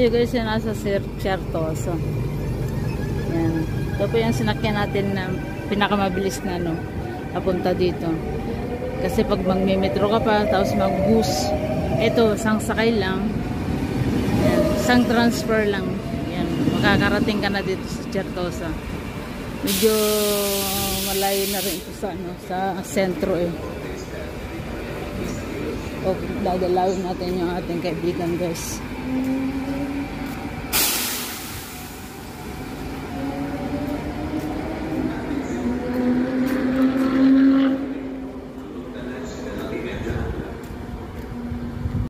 tayo guys yung nasa Certosa. Yan. Ito po yung sinakyan natin na pinakamabilis na no, papunta dito. Kasi pag magme-metro ka pa, tapos mag-bus, ito, isang sakay lang. Yan. Isang transfer lang. Yan. Makakarating ka na dito sa Certosa. Medyo malayo na rin ito sa, ano, sa sentro eh. O, dadalawin natin yung ating kaibigan guys.